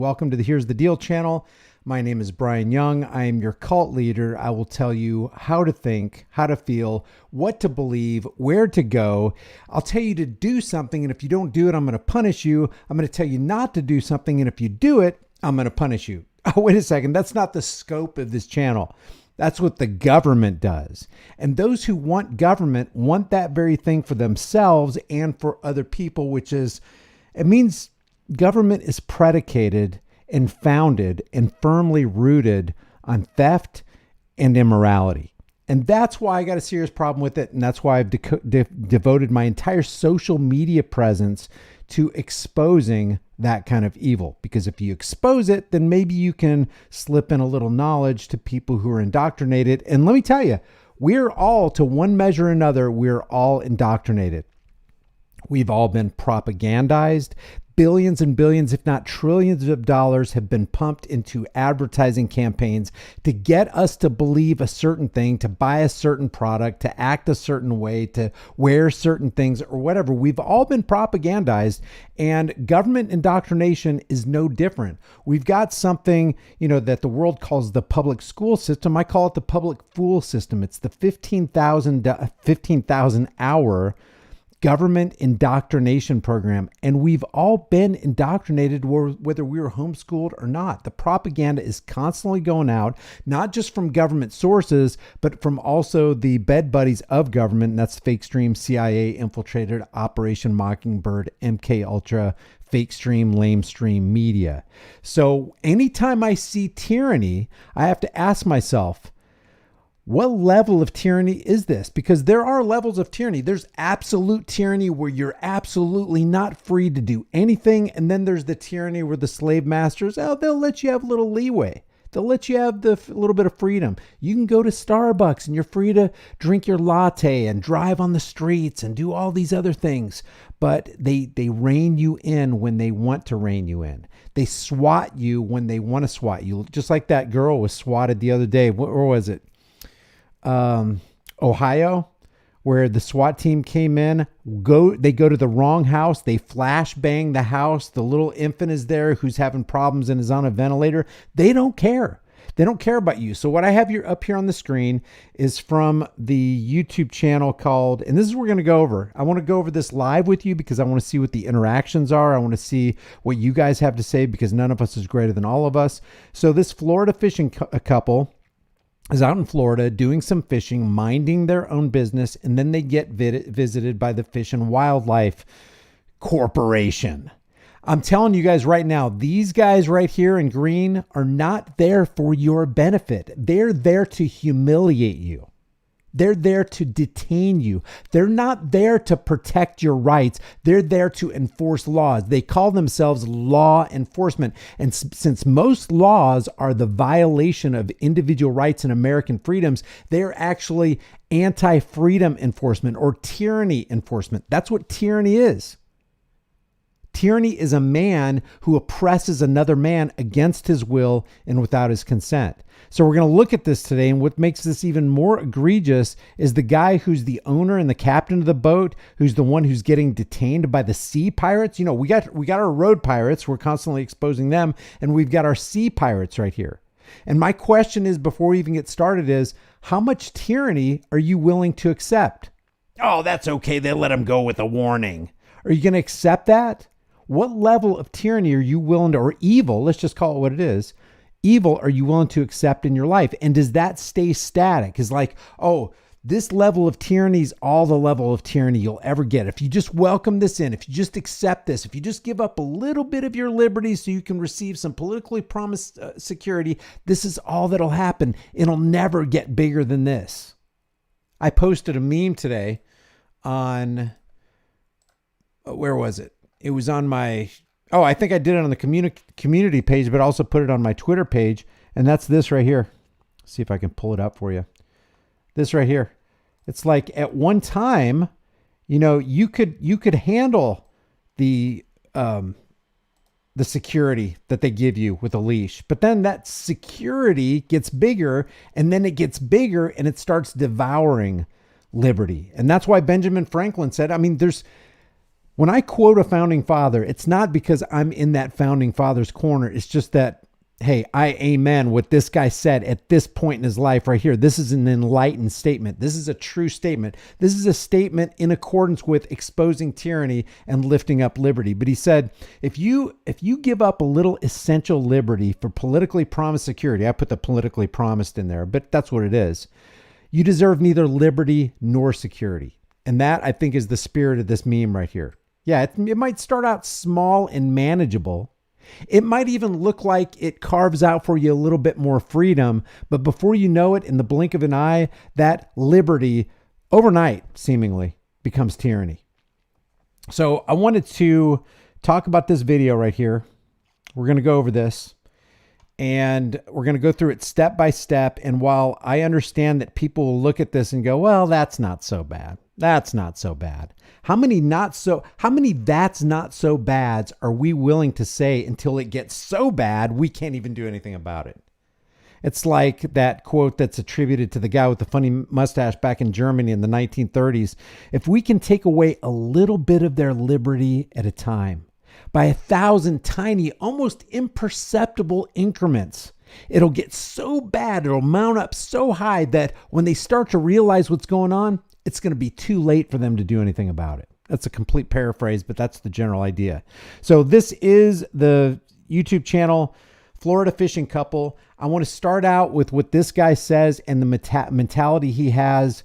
Welcome to the Here's the Deal channel. My name is Brian Young. I am your cult leader. I will tell you how to think, how to feel, what to believe, where to go. I'll tell you to do something, and if you don't do it, I'm going to punish you. I'm going to tell you not to do something, and if you do it, I'm going to punish you. Oh, wait a second. That's not the scope of this channel. That's what the government does. And those who want government want that very thing for themselves and for other people, which is, it means government is predicated and founded and firmly rooted on theft and immorality. And that's why I got a serious problem with it. And that's why I've devoted my entire social media presence to exposing that kind of evil. Because if you expose it, then maybe you can slip in a little knowledge to people who are indoctrinated. And let me tell you, we're all, to one measure or another, we're all indoctrinated. We've all been propagandized. Billions and billions, if not trillions of dollars have been pumped into advertising campaigns to get us to believe a certain thing, to buy a certain product, to act a certain way, to wear certain things or whatever. We've all been propagandized, and government indoctrination is no different. We've got something, that the world calls the public school system. I call it the public fool system. It's the 15,000 hour government indoctrination program. And we've all been indoctrinated whether we were homeschooled or not. The propaganda is constantly going out, not just from government sources, but from also the bed buddies of government. And that's Fake Stream, CIA infiltrated, Operation Mockingbird, MK Ultra, Fake Stream, Lame Stream media. So anytime I see tyranny, I have to ask myself, what level of tyranny is this? Because there are levels of tyranny. There's absolute tyranny where you're absolutely not free to do anything. And then there's the tyranny where the slave masters, they'll let you have a little leeway. They'll let you have a little bit of freedom. You can go to Starbucks and you're free to drink your latte and drive on the streets and do all these other things. But they rein you in when they want to rein you in. They swat you when they want to swat you. Just like that girl was swatted the other day. Where was it? Ohio, where the SWAT team came in, they go to the wrong house. They flash bang the house. The little infant is there who's having problems and is on a ventilator. They don't care. They don't care about you. So what I have up here on the screen is from the YouTube channel called, and this is what we're going to go over. I want to go over this live with you because I want to see what the interactions are. I want to see what you guys have to say because none of us is greater than all of us. So this Florida fishing couple is out in Florida doing some fishing, minding their own business, and then they get visited by the Fish and Wildlife Corporation. I'm telling you guys right now, these guys right here in green are not there for your benefit. They're there to humiliate you. They're there to detain you. They're not there to protect your rights. They're there to enforce laws. They call themselves law enforcement. And since most laws are the violation of individual rights and American freedoms, they're actually anti-freedom enforcement or tyranny enforcement. That's what tyranny is. Tyranny is a man who oppresses another man against his will and without his consent. So we're going to look at this today, and what makes this even more egregious is the guy who's the owner and the captain of the boat, who's the one who's getting detained by the sea pirates. We got our road pirates. We're constantly exposing them, and we've got our sea pirates right here. And my question is, before we even get started, is how much tyranny are you willing to accept? Oh, that's okay. They let him go with a warning. Are you going to accept that? What level of tyranny are you willing to, or evil, let's just call it what it is, evil are you willing to accept in your life? And does that stay static? Is like, this level of tyranny is all the level of tyranny you'll ever get. If you just welcome this in, if you just accept this, if you just give up a little bit of your liberty so you can receive some politically promised security, this is all that'll happen. It'll never get bigger than this. I posted a meme today on, where was it? It was on my, I think I did it on the community page, but also put it on my Twitter page. And that's this right here. See if I can pull it up for you. This right here. It's like at one time, you could handle the security that they give you with a leash, but then that security gets bigger and then it gets bigger and it starts devouring liberty. And that's why Benjamin Franklin said, When I quote a founding father, it's not because I'm in that founding father's corner. It's just that, hey, I amen what this guy said at this point in his life right here. This is an enlightened statement. This is a true statement. This is a statement in accordance with exposing tyranny and lifting up liberty. But he said, if you give up a little essential liberty for politically promised security, I put the politically promised in there, but that's what it is. You deserve neither liberty nor security. And that, I think, is the spirit of this meme right here. Yeah, it might start out small and manageable. It might even look like it carves out for you a little bit more freedom, but before you know it, in the blink of an eye, that liberty overnight seemingly becomes tyranny. So I wanted to talk about this video right here. We're going to go over this and we're going to go through it step by step. And while I understand that people will look at this and go, well, that's not so bad. That's not so bad. How many that's not so bads are we willing to say until it gets so bad we can't even do anything about it? It's like that quote that's attributed to the guy with the funny mustache back in Germany in the 1930s. If we can take away a little bit of their liberty at a time, by 1,000 tiny, almost imperceptible increments, it'll get so bad, it'll mount up so high that when they start to realize what's going on, it's going to be too late for them to do anything about it. That's a complete paraphrase, but that's the general idea. So this is the YouTube channel, Florida Fishing Couple. I want to start out with what this guy says and the mentality he has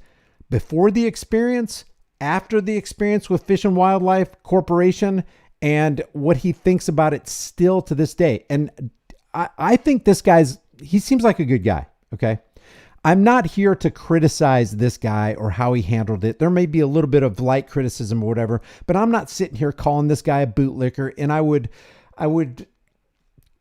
before the experience, after the experience with Fish and Wildlife Corporation, and what he thinks about it still to this day. And I think this he seems like a good guy. Okay. I'm not here to criticize this guy or how he handled it. There may be a little bit of light criticism or whatever, but I'm not sitting here calling this guy a bootlicker. And I would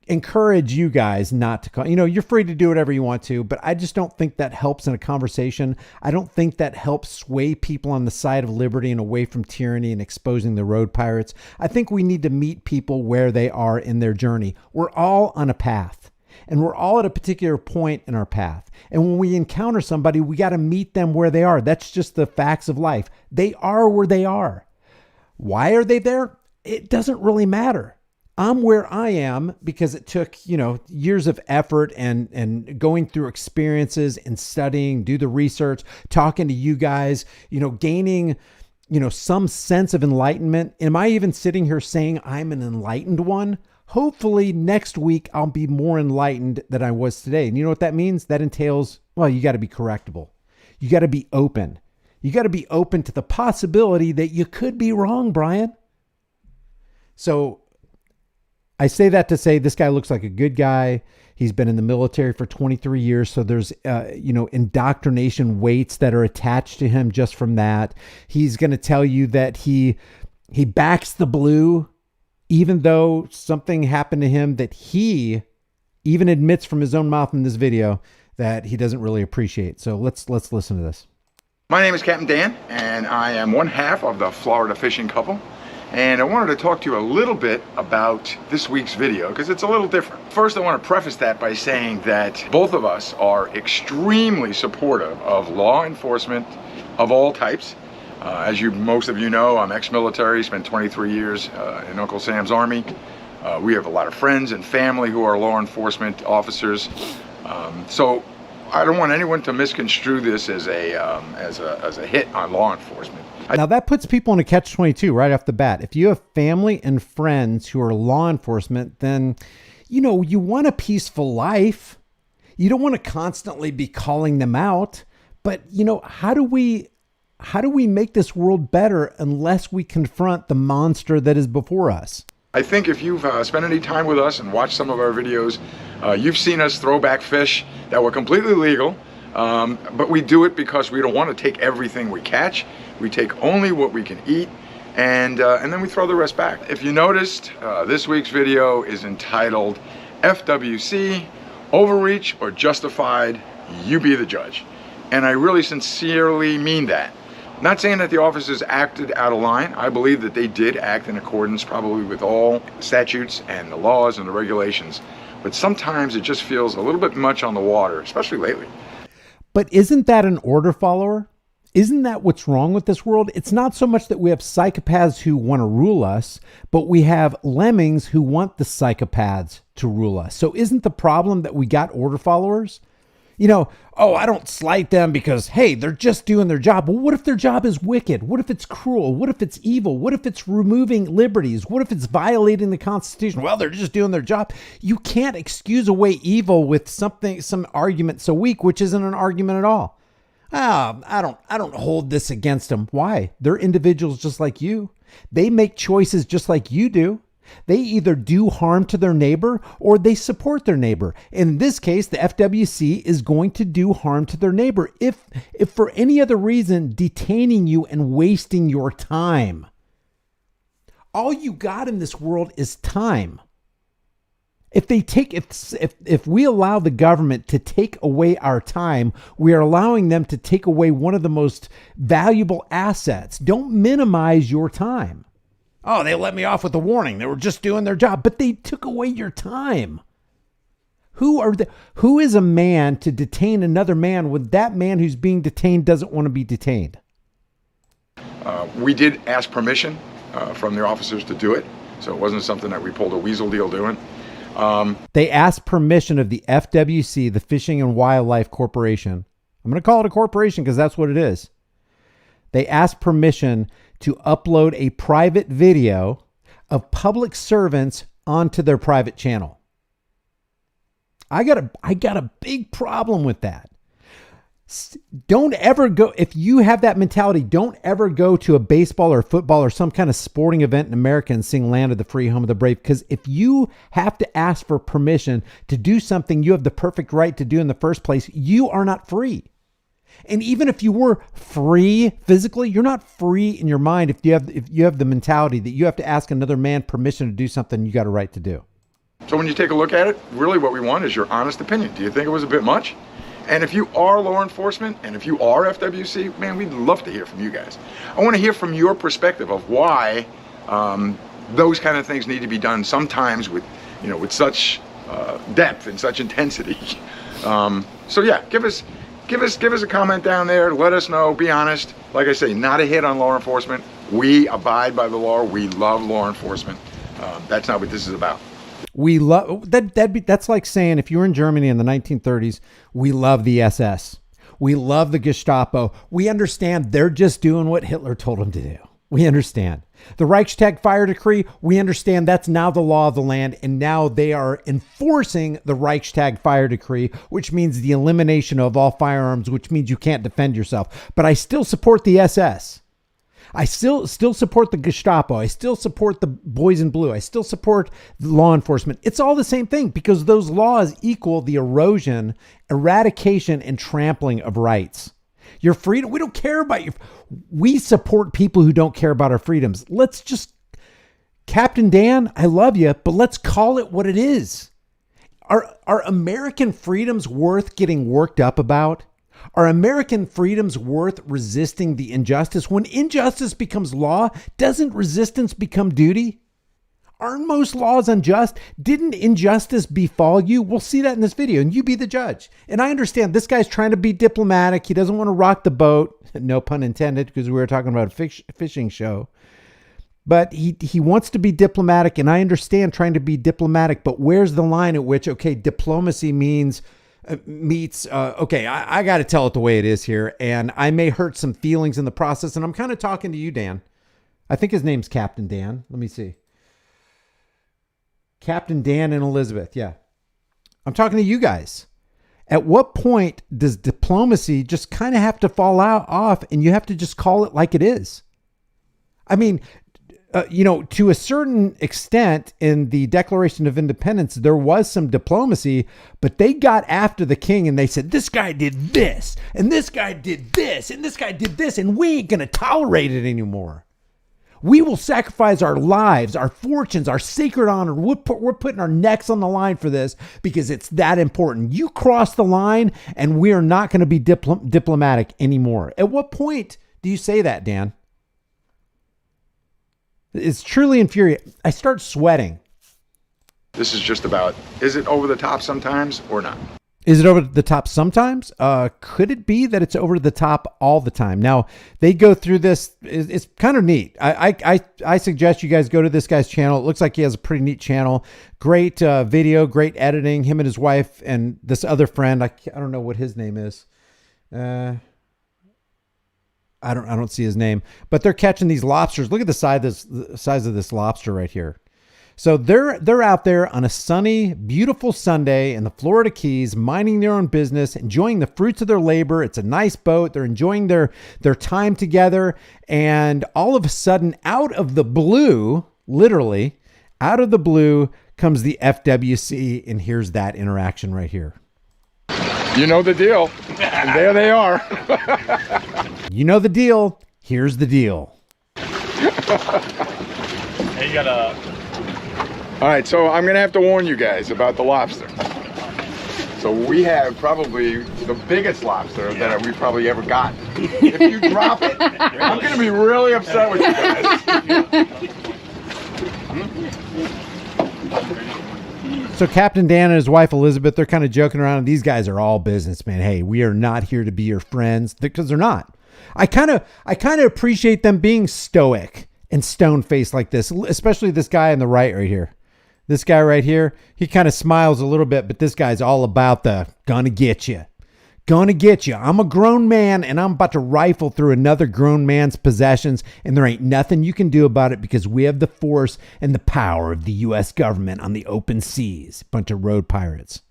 encourage you guys not to call, you're free to do whatever you want to, but I just don't think that helps in a conversation. I don't think that helps sway people on the side of liberty and away from tyranny and exposing the road pirates. I think we need to meet people where they are in their journey. We're all on a path. And we're all at a particular point in our path. And when we encounter somebody, we got to meet them where they are. That's just the facts of life. They are where they are. Why are they there? It doesn't really matter. I'm where I am because it took, years of effort and going through experiences and studying, do the research, talking to you guys, gaining, some sense of enlightenment. Am I even sitting here saying I'm an enlightened one? Hopefully next week I'll be more enlightened than I was today. And you know what that means? That entails, you got to be correctable. You got to be open. You got to be open to the possibility that you could be wrong, Brian. So I say that to say this guy looks like a good guy. He's been in the military for 23 years. So there's, indoctrination weights that are attached to him just from that. He's going to tell you that he backs the blue, even though something happened to him that he even admits from his own mouth in this video that he doesn't really appreciate. So let's listen to this. My name is Captain Dan, and I am one half of the Florida Fishing Couple. And I wanted to talk to you a little bit about this week's video because it's a little different. First, I want to preface that by saying that both of us are extremely supportive of law enforcement of all types. As most of you know, I'm ex-military, spent 23 years in Uncle Sam's Army. We have a lot of friends and family who are law enforcement officers. So I don't want anyone to misconstrue this as a hit on law enforcement. Now that puts people in a catch-22 right off the bat. If you have family and friends who are law enforcement, then, you want a peaceful life. You don't want to constantly be calling them out. But, how do we make this world better unless we confront the monster that is before us? I think if you've spent any time with us and watched some of our videos, you've seen us throw back fish that were completely legal, but we do it because we don't want to take everything we catch. We take only what we can eat, and then we throw the rest back. If you noticed, this week's video is entitled FWC, Overreach or Justified, You Be the Judge. And I really sincerely mean that. Not saying that the officers acted out of line. I believe that they did act in accordance probably with all statutes and the laws and the regulations. But sometimes it just feels a little bit much on the water, especially lately. But isn't that an order follower? Isn't that what's wrong with this world? It's not so much that we have psychopaths who want to rule us, but we have lemmings who want the psychopaths to rule us. So isn't the problem that we got order followers? You know, oh, I don't slight them because, hey, they're just doing their job. Well, what if their job is wicked? What if it's cruel? What if it's evil? What if it's removing liberties? What if it's violating the Constitution? Well, they're just doing their job. You can't excuse away evil with some argument so weak, which isn't an argument at all. I don't hold this against them. Why? They're individuals just like you. They make choices just like you do. They either do harm to their neighbor or they support their neighbor. In this case, the FWC is going to do harm to their neighbor if for any other reason detaining you and wasting your time. All you got in this world is time. If we allow the government to take away our time, we are allowing them to take away one of the most valuable assets. Don't minimize your time. Oh, they let me off with a warning. They were just doing their job, but they took away your time. Who is a man to detain another man when that man who's being detained doesn't want to be detained? We did ask permission from the officers to do it, so it wasn't something that we pulled a weasel deal doing. They asked permission of the FWC, the Fishing and Wildlife Corporation. I'm going to call it a corporation because that's what it is. They asked permission to upload a private video of public servants onto their private channel. I got a big problem with that. Don't ever go, if you have that mentality, don't ever go to a baseball or football or some kind of sporting event in America and sing Land of the Free, Home of the Brave. Because if you have to ask for permission to do something you have the perfect right to do in the first place, you are not free. And even if you were free physically, you're not free in your mind if you have the mentality that you have to ask another man permission to do something you got a right to do. So when you take a look at it, really what we want is your honest opinion. Do you think it was a bit much? And if you are law enforcement and if you are FWC, man, we'd love to hear from you guys. I want to hear from your perspective of why those kind of things need to be done sometimes with such depth and such intensity. So yeah, give us a comment down there. Let us know. Be honest. Like I say, not a hit on law enforcement. We abide by the law. We love law enforcement. That's not what this is about. We love that's like saying if you were in Germany in the 1930s, we love the SS. We love the Gestapo. We understand they're just doing what Hitler told them to do. We understand. The Reichstag fire decree, we understand that's now the law of the land, and now they are enforcing the Reichstag fire decree, which means the elimination of all firearms, which means you can't defend yourself. But I still support the SS. I still support the Gestapo. I still support the boys in blue. I still support law enforcement. It's all the same thing because those laws equal the erosion, eradication, and trampling of rights. Your freedom, we don't care about you. We support people who don't care about our freedoms. Let's just, Captain Dan, I love you, but let's call it what it is. Are American freedoms worth getting worked up about? Are American freedoms worth resisting the injustice? When injustice becomes law, doesn't resistance become duty? Aren't most laws unjust? Didn't injustice befall you? We'll see that in this video, and you be the judge. And I understand this guy's trying to be diplomatic. He doesn't want to rock the boat. No pun intended, because we were talking about a fishing show. But he wants to be diplomatic, and I understand trying to be diplomatic, but where's the line at which, okay, diplomacy meets, okay, I got to tell it the way it is here, and I may hurt some feelings in the process, and I'm kind of talking to you, Dan. I think his name's Captain Dan. Let me see. Captain Dan and Elizabeth, yeah. I'm talking to you guys. At what point does diplomacy just kind of have to fall off and you have to just call it like it is? I mean, to a certain extent in the Declaration of Independence, there was some diplomacy, but they got after the king and they said, this guy did this, and this guy did this, and this guy did this, and we ain't going to tolerate it anymore. We will sacrifice our lives, our fortunes, our sacred honor. We're putting our necks on the line for this because it's that important. You cross the line and we are not going to be diplomatic anymore. At what point do you say that, Dan? It's truly infuriating. I start sweating. This is just about, is it over the top sometimes or not? Is it over the top sometimes? Could it be that it's over the top all the time? Now, they go through this. It's kind of neat. I suggest you guys go to this guy's channel. It looks like he has a pretty neat channel. Great video, great editing. Him and his wife and this other friend. I don't know what his name is. I don't see his name. But they're catching these lobsters. Look at the size of this lobster right here. So they're out there on a sunny, beautiful Sunday in the Florida Keys, minding their own business, enjoying the fruits of their labor. It's a nice boat. They're enjoying their time together. And all of a sudden, out of the blue, literally, out of the blue comes the FWC. And here's that interaction right here. You know the deal. And there they are. You know the deal. Here's the deal. Hey, you got All right, so I'm gonna have to warn you guys about the lobster. So we have probably the biggest lobster that we've probably ever gotten. If you drop it, I'm gonna be really upset with you guys. So Captain Dan and his wife Elizabeth, they're kind of joking around. And these guys are all businessmen. Hey, we are not here to be your friends, because they're not. I kind of appreciate them being stoic and stone-faced like this, especially this guy on the right here. This guy right here, he kind of smiles a little bit, but this guy's all about the gonna get you. Gonna get you. I'm a grown man and I'm about to rifle through another grown man's possessions, and there ain't nothing you can do about it because we have the force and the power of the U.S. government on the open seas. Bunch of road pirates.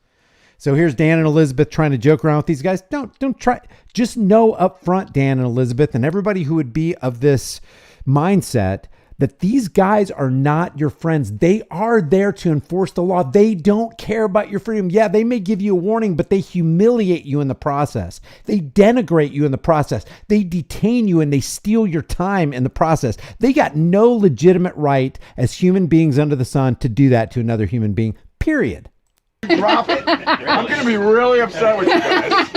So here's Dan and Elizabeth trying to joke around with these guys. Don't try. Just know up front, Dan and Elizabeth, and everybody who would be of this mindset, that these guys are not your friends. They are there to enforce the law. They don't care about your freedom. Yeah, they may give you a warning, but they humiliate you in the process. They denigrate you in the process. They detain you and they steal your time in the process. They got no legitimate right as human beings under the sun to do that to another human being, period. Drop it. I'm gonna be really upset with you guys.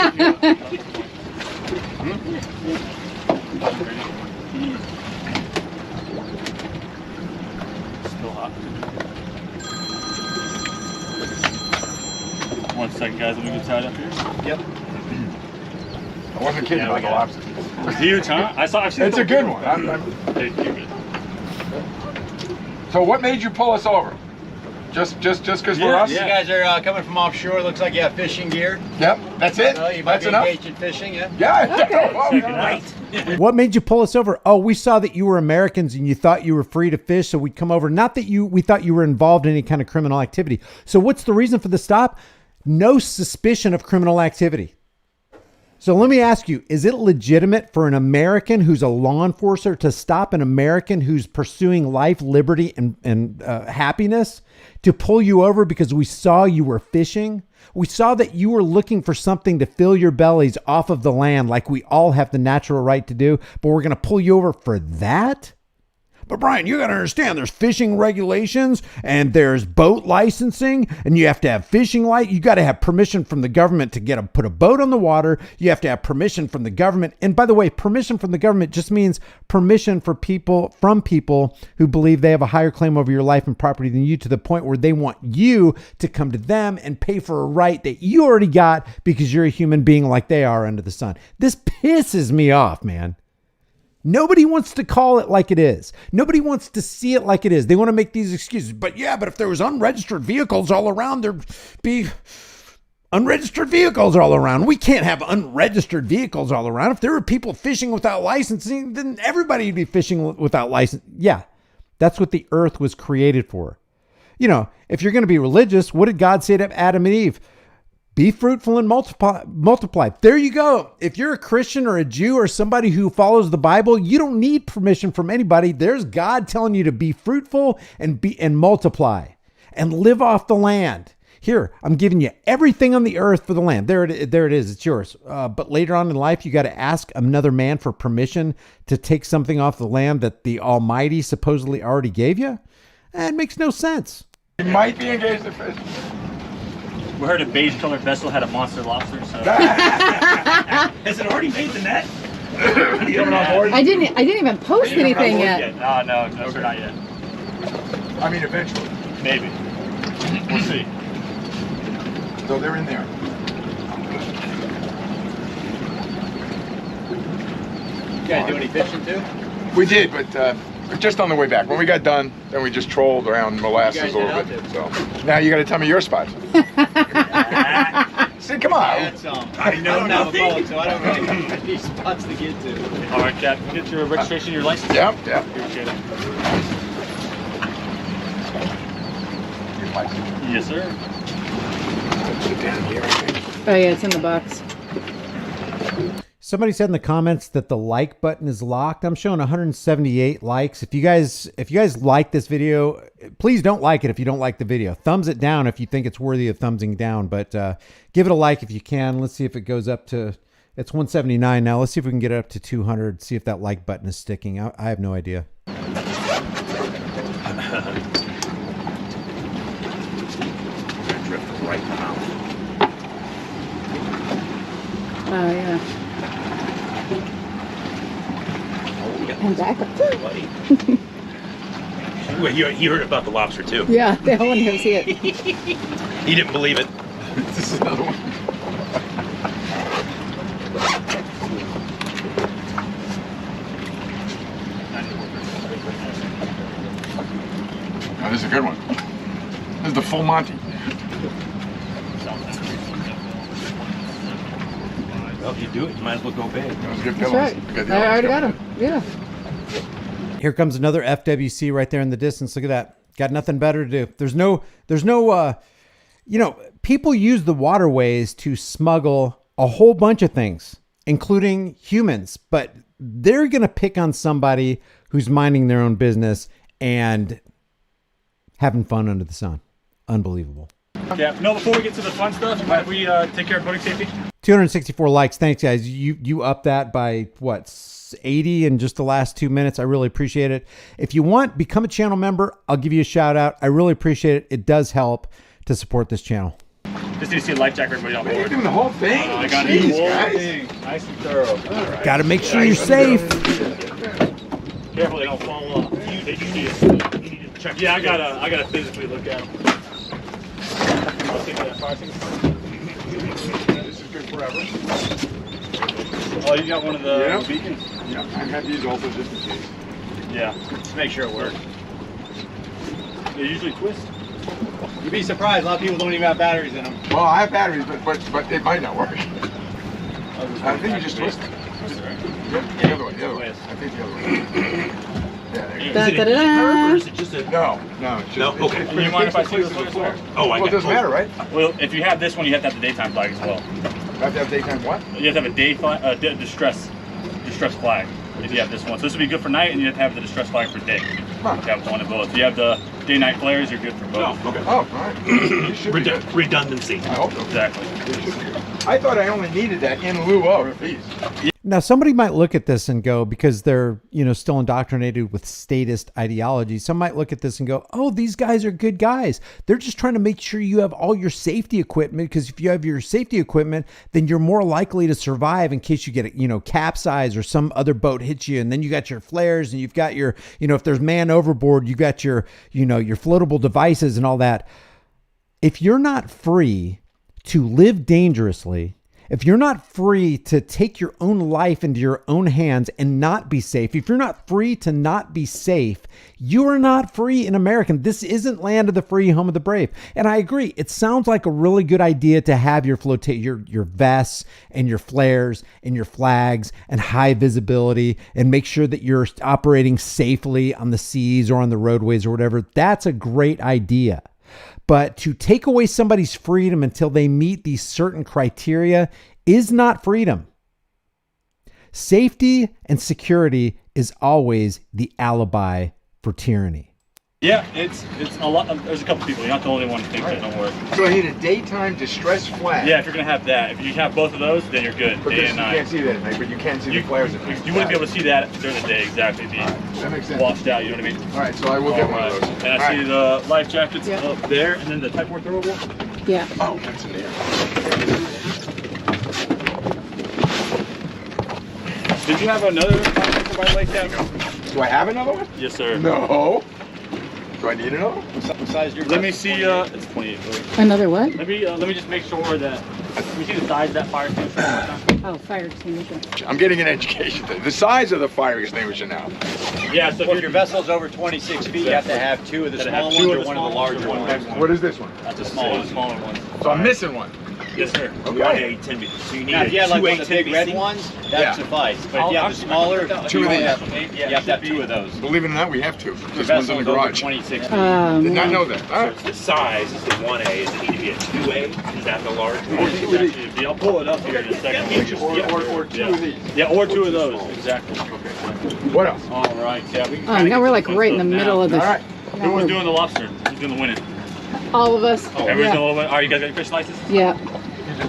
still hot. 1 second, guys. Let me get tied up here. Yep. I wasn't kidding about the lobster. It's huge, huh? I've seen It's a good one. So what made you pull us over? Just because we're us? You guys are coming from offshore. Looks like you have fishing gear. Yep, that's it. You might That's be enough. engaged in fishing, yeah? Yeah. Okay. Oh, yeah. What made you pull us over? Oh, we saw that you were Americans and you thought you were free to fish, so we'd come over. Not that we thought you were involved in any kind of criminal activity. So what's the reason for the stop? No suspicion of criminal activity. So let me ask you, is it legitimate for an American who's a law enforcer to stop an American who's pursuing life, liberty, and happiness to pull you over because we saw you were fishing? We saw that you were looking for something to fill your bellies off of the land like we all have the natural right to do, but we're going to pull you over for that? But Brian, you got to understand there's fishing regulations and there's boat licensing, and you have to have fishing light. You got to have permission from the government to put a boat on the water. You have to have permission from the government. And by the way, permission from the government just means permission from people who believe they have a higher claim over your life and property than you, to the point where they want you to come to them and pay for a right that you already got because you're a human being like they are under the sun. This pisses me off, man. Nobody wants to call it like it is. Nobody wants to see it like it is. They want to make these excuses. But if there was unregistered vehicles all around, there'd be unregistered vehicles all around. We can't have unregistered vehicles all around. If there were people fishing without licensing, then everybody would be fishing without license. Yeah, that's what the earth was created for. If you're going to be religious, what did God say to Adam and Eve? Be fruitful and multiply. There you go. If you're a Christian or a Jew or somebody who follows the Bible, you don't need permission from anybody. There's God telling you to be fruitful and multiply and live off the land. Here, I'm giving you everything on the earth for the land. There it is. It's yours. But later on in life, you got to ask another man for permission to take something off the land that the Almighty supposedly already gave you. It makes no sense. You might be engaged in fishing. We heard a beige-colored vessel had a monster lobster. So has it already made the net? I didn't even post anything yet. No, not yet. I mean, eventually. Maybe. We'll see. So they're in there. You guys do any fishing too? We did, but just on the way back. When we got done, then we just trolled around molasses a little bit. So now you got to tell me your spots. See, come on. I know nothing. So I don't really know any spots to get to. All right, Cap. Get your registration, your license. Yep. Appreciate it. Yes, sir. Put it down here, I think. Oh yeah, it's in the box. Somebody said in the comments that the like button is locked. I'm showing 178 likes. If you guys like this video, please don't like it if you don't like the video. Thumbs it down if you think it's worthy of thumbsing down, but give it a like if you can. Let's see if it goes up to, it's 179 now. Let's see if we can get it up to 200. See if that like button is sticking. I have no idea. Oh yeah. And back up. Well, you heard about the lobster too. Yeah, they all want to go see it. He didn't believe it. This is another one. Oh, this is a good one. This is the full Monty. Well, if you do it, you might as well go big. That's right. I already got them. Yeah. Here comes another FWC right there in the distance. Look at that. Got nothing better to do. There's no, you know, people use the waterways to smuggle a whole bunch of things, including humans, but they're going to pick on somebody who's minding their own business and having fun under the sun. Unbelievable. Yeah. No, before we get to the fun stuff, might we take care of boating safety? 264 likes. Thanks, guys. You upped that by what, 80 in just the last 2 minutes. I really appreciate it. If you want, become a channel member. I'll give you a shout out. I really appreciate it. It does help to support this channel. Just need to see a life jacket, everybody on You're board. doing the whole thing. I got Jeez, it. guys. Nice and thorough. All right. Got to make sure you're safe. Careful, they don't fall off. You need to check. Yeah, I gotta physically look at them. I'll take that fire extinguisher. This is good forever. Oh, you got one of the beacons? Yeah, I have these also just in case. Yeah, just make sure it works. They usually twist. You'd be surprised. A lot of people don't even have batteries in them. Well, I have batteries, but it might not work. I think you just twist it. Yep, the other one. I think the other one. Yeah, there you go. Da, da, da, Or da. is it just a... No. It's No? just, Okay. It's Do you mind if I see this one as well? Oh, I Well, it got doesn't matter, right? Well, if you have this one, you have to have the daytime flag as well. I have to have daytime what? You have to have a distress flag if you have this one. So this would be good for night, and you have to have the distress flag for day. Huh. You have one of both. If you have the day-night flares, you're good for both. Oh, okay. Oh, all right. You should be good. Redundancy. I hope so. Exactly. I thought I only needed that in lieu of these. Now, somebody might look at this and go, because they're, still indoctrinated with statist ideology, some might look at this and go, oh, these guys are good guys. They're just trying to make sure you have all your safety equipment, because if you have your safety equipment, then you're more likely to survive in case you get, capsize or some other boat hits you. And then you got your flares and you've got your, if there's man overboard, you've got your, your floatable devices and all that. If you're not free to live dangerously, if you're not free to take your own life into your own hands and not be safe, if you're not free to not be safe, you are not free in America. This isn't land of the free, home of the brave. And I agree. It sounds like a really good idea to have your your vests and your flares and your flags and high visibility and make sure that you're operating safely on the seas or on the roadways or whatever. That's a great idea. But to take away somebody's freedom until they meet these certain criteria is not freedom. Safety and security is always the alibi for tyranny. Yeah, it's a lot. There's a couple people. You're not the only one who thinks that. Don't worry. So I need a daytime distress flag. Yeah, if you're gonna have that, if you have both of those, then you're good. But Day you and night. can't see that at night, but you can see the flares at night. You wouldn't be able to see that during the day exactly. It'd be That makes sense. washed out. You know what I mean? All right, so I will get one of those. And I see the life jackets up there, and then the Type 4 throwable. Yeah. Oh, that's in there. Did you have another by Lake Cap? Do I have another one? Yes, sir. No. Do I need another one? What size your Let me see. It's 28. Another what? Let me just make sure that We see the size of that fire extinguisher. Oh, fire extinguisher. I'm getting an education today. The size of the fire extinguisher now. Yeah, so Well, if your vessel's over 26 feet, you have to have two of the small ones or one of the larger ones. What is this one? That's a smaller one. So I'm missing one. Yes, sir. Okay. 1A, 10 feet. So you need Now, if you had like one of the big red BC. ones, that Yeah. would suffice. But if you have the smaller, Two of these. you have to have two of those. Believe it or not, we have two. Your This one's in vessel's the over garage. 26 feet. Did not know that. So it's the size is the 1A. Does it need to be a 2A? Is that the large one? Or two of these. Yeah, I'll pull it up here in a second. Or two of these. Yeah, or two of those, exactly. What else? All right, yeah. We can Oh, kinda now get we're like this right in the stuff middle of now. this. All right. Now Who was we're- doing the lobster? Who's doing the winning? all of us. Everyone's Yeah. doing the winning? All right, you guys got your fish license? Yeah.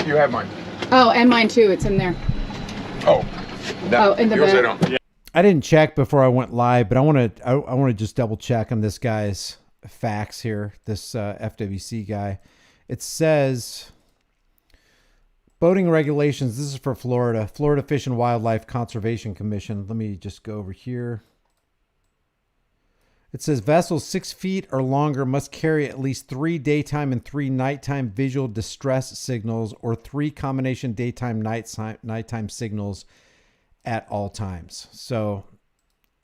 You have mine. Oh, and mine too. It's in there. Oh. Oh, in the yours I back. don't. I didn't check before I went live, but I want to just double check on this guy's facts here. This FWC guy. It says boating regulations. This is for Florida Fish and Wildlife Conservation Commission. Let me just go over here. It says vessels 6 feet or longer must carry at least 3 daytime and 3 nighttime visual distress signals, or 3 combination daytime nighttime signals at all times. So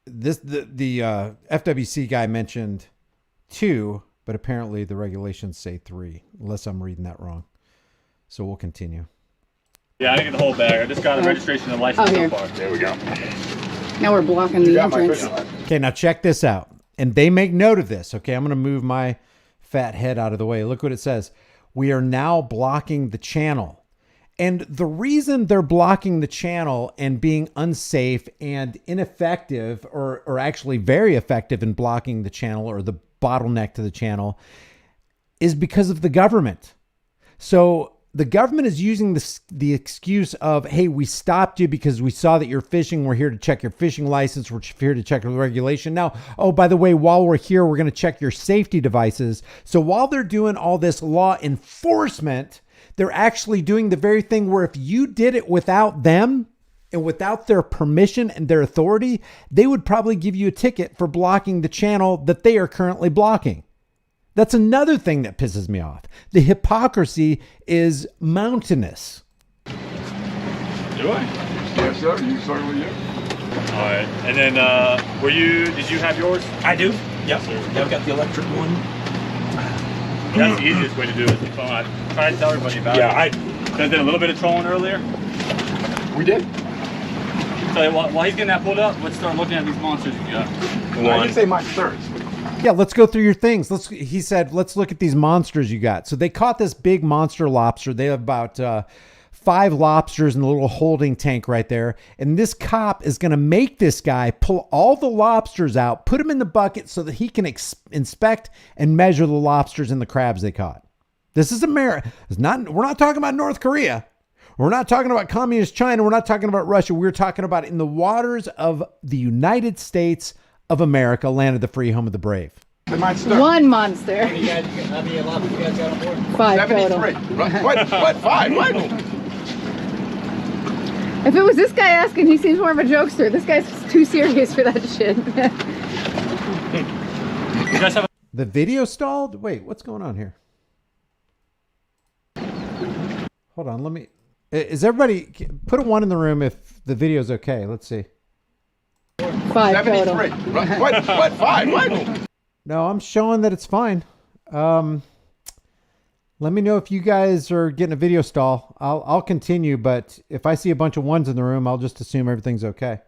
this the FWC guy mentioned 2, but apparently the regulations say 3, unless I'm reading that wrong. So we'll continue. Yeah, I didn't get the whole bag. I just got a registration and license Oh, here. so far. There we go. Now we're blocking You the got my entrance. fishing line. Okay, now check this out. And they make note of this. Okay, I'm going to move my fat head out of the way. Look what it says. We are now blocking the channel. And the reason they're blocking the channel and being unsafe and ineffective, or actually very effective in blocking the channel, or the bottleneck to the channel, is because of the government. So the government is using the excuse of, hey, we stopped you because we saw that you're fishing. We're here to check your fishing license. We're here to check the regulation. Now, oh, by the way, while we're here, we're going to check your safety devices. So while they're doing all this law enforcement, they're actually doing the very thing where if you did it without them and without their permission and their authority, they would probably give you a ticket for blocking the channel that they are currently blocking. That's another thing that pisses me off. The hypocrisy is mountainous. Do I? Yes, sir. You certainly do. All right. And then, did you have yours? I do. Yep. sir. Yeah, I've got the electric one. That's the easiest way to do it. I try to tell everybody about Yeah, it. I did a little bit of trolling earlier. We did. So while he's getting that pulled up, let's start looking at these monsters you got. I didn't say mine first. Yeah, let's go through your things. He said, let's look at these monsters you got. So they caught this big monster lobster. They have about 5 lobsters in a little holding tank right there. And this cop is going to make this guy pull all the lobsters out, put them in the bucket so that he can inspect and measure the lobsters and the crabs they caught. This is America. We're not talking about North Korea. We're not talking about communist China. We're not talking about Russia. We're talking about in the waters of the United States of America, land of the free, home of the brave. They might start. One monster. How many lobsters you guys got on board? 5 total. 73. What? 5? What? If it was this guy asking, he seems more of a jokester. This guy's too serious for that shit. You guys have The video stalled? Wait, what's going on here? Hold on, let me... Is everybody... Put a 1 in the room if the video's okay. Let's see. 5 total. 73. What? 5? What? No, I'm showing that it's fine. Let me know if you guys are getting a video stall. I'll continue, but if I see a bunch of 1s in the room, I'll just assume everything's okay.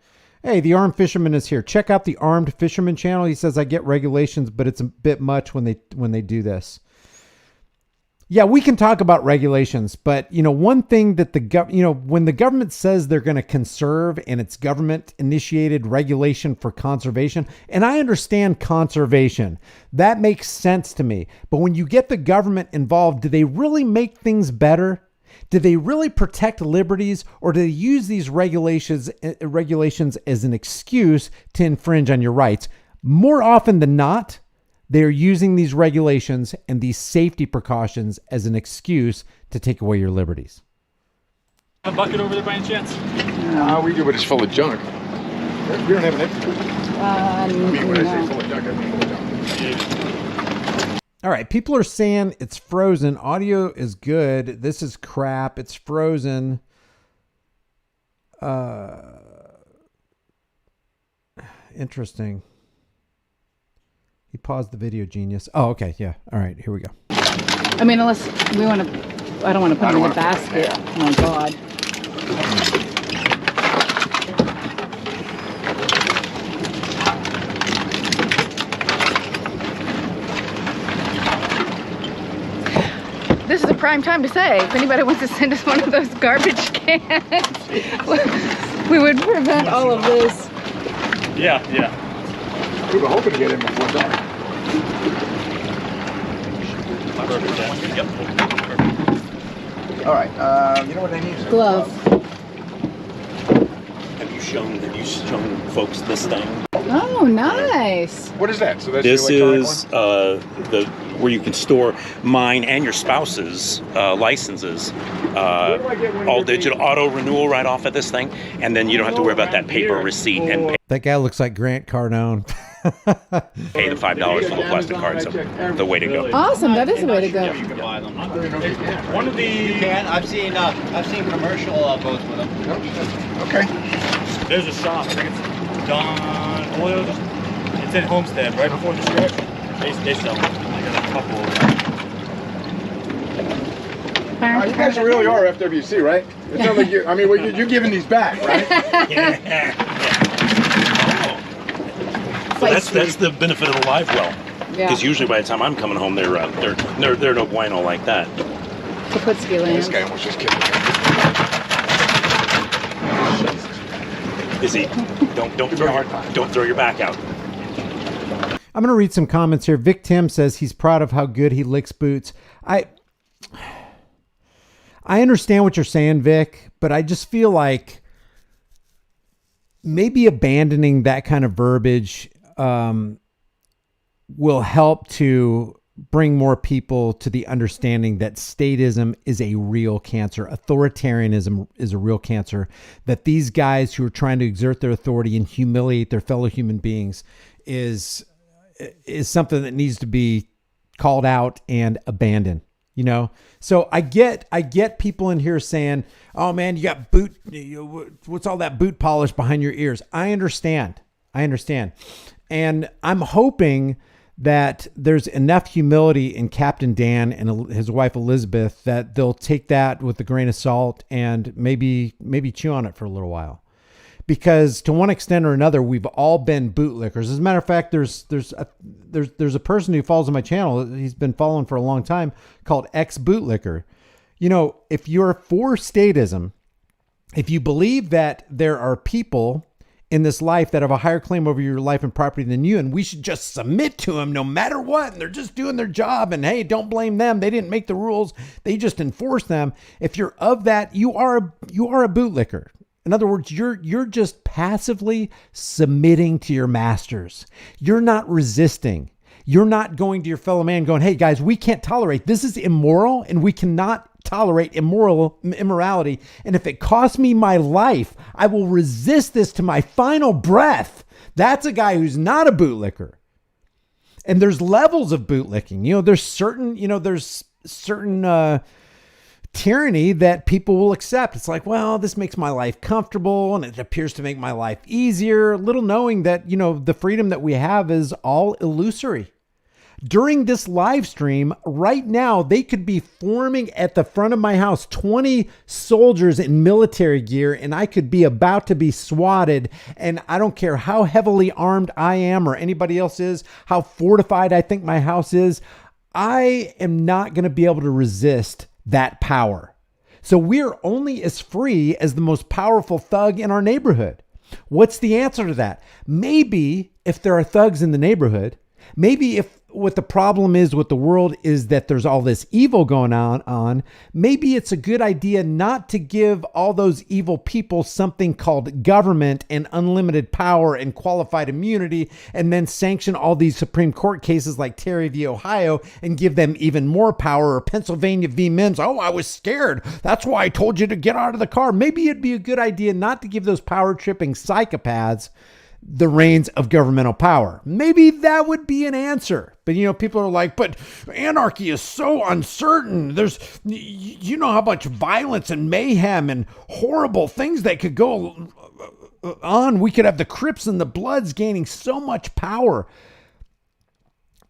Hey, the Armed Fisherman is here. Check out the Armed Fisherman channel. He says I get regulations, but it's a bit much when they do this. Yeah, we can talk about regulations, but one thing that when the government says they're going to conserve and it's government initiated regulation for conservation, and I understand conservation, that makes sense to me. But when you get the government involved, do they really make things better? Do they really protect liberties, or do they use these regulations as an excuse to infringe on your rights? More often than not, they're using these regulations and these safety precautions as an excuse to take away your liberties. a bucket over there by any chance? We do, but it's full of junk. We don't have an empty one. I mean, when I say full of junk, I mean full of junk. All right. People are saying it's frozen. Audio is good. This is crap. It's frozen. Interesting. He paused the video, genius. Oh, okay. Yeah. All right. Here we go. I mean, unless we want to, I don't want to put it in the basket. Oh my God. This is a prime time to say, if anybody wants to send us one of those garbage cans, we would prevent all of this. Yeah. We were hoping to get in before dark. All right. You know what I need? Glove. Have you shown folks this thing? Oh, nice. What is that? So that's This the electronic is the where you can store mine and your spouse's licenses. All digital auto renewal right off of this thing, and then you don't have to worry about that paper receipt and That guy looks like Grant Cardone. pay the $5 for the plastic card. So the way to go. Awesome. That is the way to go. You can buy them. One of the You can. I've seen commercial boats with them. Okay. there's a shop. I think it's Don Oil. It's in Homestead, right before the stretch. They sell them. I got a couple of them. You guys really are FWC, right? It's not like you. I mean, you're giving these back, right? So that's the benefit of the live well. Yeah. Because usually by the time I'm coming home, they're no bueno like that. Kaputski land. This guy was just kidding. Is he? Don't throw your back out. I'm going to read some comments here. Vic Tim says he's proud of how good he licks boots. I understand what you're saying, Vic, but I just feel like maybe abandoning that kind of verbiage will help to bring more people to the understanding that statism is a real cancer. Authoritarianism is a real cancer. That these guys who are trying to exert their authority and humiliate their fellow human beings is something that needs to be called out and abandoned. You know, so I get people in here saying, "Oh man, you got what's all that boot polish behind your ears?" I understand, and I'm hoping that there's enough humility in Captain Dan and his wife Elizabeth that they'll take that with a grain of salt and maybe chew on it for a little while. Because to one extent or another, we've all been bootlickers. As a matter of fact, there's a person who follows on my channel. He's been following for a long time, called ex-bootlicker. You know, if you're for statism, if you believe that there are people in this life that have a higher claim over your life and property than you, and we should just submit to them no matter what, and they're just doing their job, and hey, don't blame them. They didn't make the rules. They just enforce them. If you're of that, you are a bootlicker. In other words, you're just passively submitting to your masters. You're not resisting. You're not going to your fellow man going, "Hey guys, we can't tolerate. This is immoral and we cannot tolerate immorality. And if it costs me my life, I will resist this to my final breath." That's a guy who's not a bootlicker. And there's levels of bootlicking. You know, there's certain tyranny that people will accept. It's like, well, this makes my life comfortable and it appears to make my life easier, little knowing that, you know, the freedom that we have is all illusory. During this live stream right now, they could be forming at the front of my house 20 soldiers in military gear, and I could be about to be swatted. And I don't care how heavily armed I am or anybody else is, how fortified I think my house is. I am not going to be able to resist that power. So we're only as free as the most powerful thug in our neighborhood. What's the answer to that? Maybe if there are thugs in the neighborhood, maybe if what the problem is with the world is that there's all this evil going on, maybe it's a good idea not to give all those evil people something called government and unlimited power and qualified immunity, and then sanction all these Supreme Court cases like Terry v. Ohio and give them even more power, or Pennsylvania v. Mims. "Oh, I was scared. That's why I told you to get out of the car." Maybe it'd be a good idea not to give those power tripping psychopaths the reins of governmental power. Maybe that would be an answer. But, you know, people are like, but anarchy is so uncertain. There's, you know how much violence and mayhem and horrible things that could go on. We could have the Crips and the Bloods gaining so much power.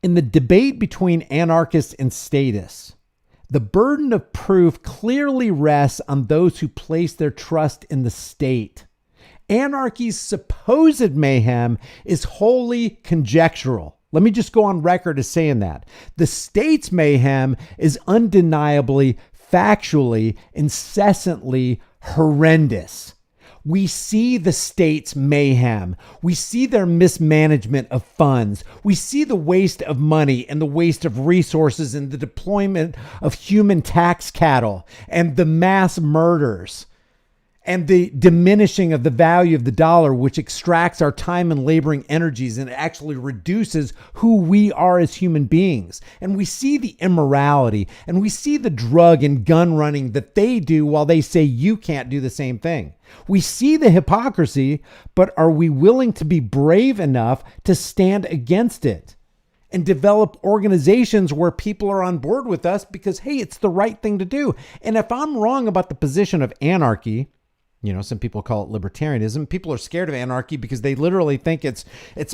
In the debate between anarchists and statists, the burden of proof clearly rests on those who place their trust in the state. Anarchy's supposed mayhem is wholly conjectural. Let me just go on record as saying that. The state's mayhem is undeniably, factually, incessantly horrendous. We see the state's mayhem. We see their mismanagement of funds. We see the waste of money and the waste of resources and the deployment of human tax cattle and the mass murders and the diminishing of the value of the dollar, which extracts our time and laboring energies and actually reduces who we are as human beings. And we see the immorality and we see the drug and gun running that they do while they say you can't do the same thing. We see the hypocrisy, but are we willing to be brave enough to stand against it and develop organizations where people are on board with us because, hey, it's the right thing to do? And if I'm wrong about the position of anarchy, you know, some people call it libertarianism. People are scared of anarchy because they literally think it's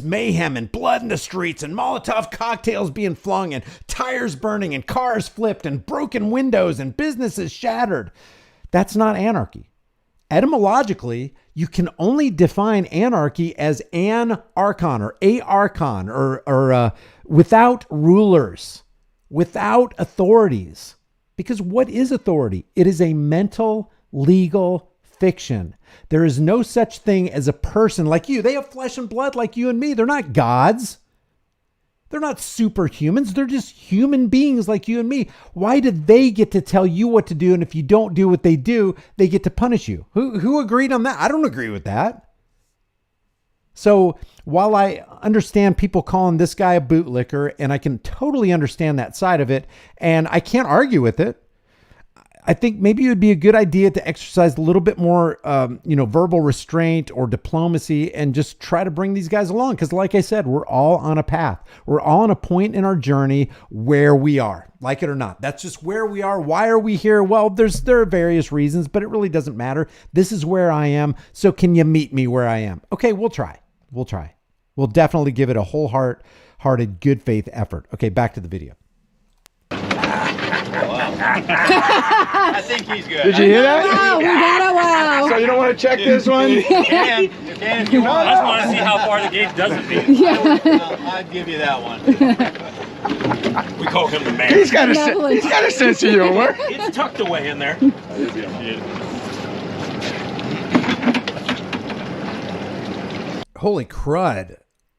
mayhem and blood in the streets and Molotov cocktails being flung and tires burning and cars flipped and broken windows and businesses shattered. That's not anarchy. Etymologically, you can only define anarchy as an archon or a archon or without rulers, without authorities. Because what is authority? It is a mental, legal fiction. There is no such thing as a person like you. They have flesh and blood like you and me. They're not gods. They're not superhumans. They're just human beings like you and me. Why do they get to tell you what to do? And if you don't do what they do, they get to punish you. Who agreed on that? I don't agree with that. So while I understand people calling this guy a bootlicker, and I can totally understand that side of it, and I can't argue with it, I think maybe it would be a good idea to exercise a little bit more, verbal restraint or diplomacy and just try to bring these guys along. Because like I said, we're all on a path. We're all on a point in our journey where we are, like it or not. That's just where we are. Why are we here? Well, there are various reasons, but it really doesn't matter. This is where I am. So can you meet me where I am? Okay, we'll try. We'll definitely give it a wholehearted, good faith effort. Okay, back to the video. I think he's good. Did you hear that? Wow, we got a wow. So you don't want to check this one? You can if you want. I just want to see how far the gauge doesn't beat. I'd give you that one. We call him the man. He's got a sense of humor. It's tucked away in there. Holy crud.